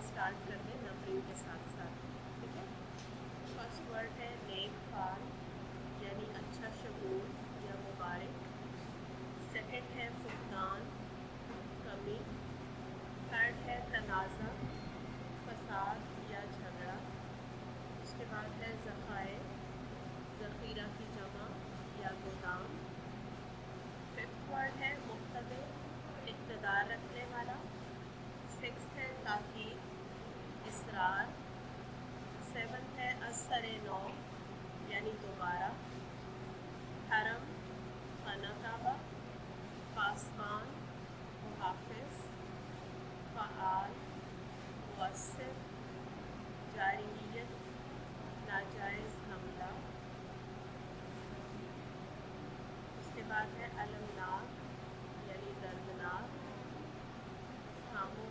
Start کر دیں numbering کے ساتھ ساتھ. ٹھیک ہے. فرسٹ ورڈ ہے نیک فال یعنی اچھا شگون یا مبارک. سیکنڈ ہے فقدان کمی. تھرڈ ہے تنازع فساد یا جھگڑا. اس کے بعد ہے ذخائر ذخیرہ کی جمع یا گودام. ففتھ ورڈ ہے مقتدر اقتدار رکھنے والا. سکستھ ہے تاکید اصرار. سیونتھ ہے اثر نو یعنی دوبارہ. حرم خانہ کعبہ. پاسبان محافظ. فعال مؤثر. جارحیت ناجائز حملہ. اس کے بعد ہے المناک یعنی دردناک. خاموں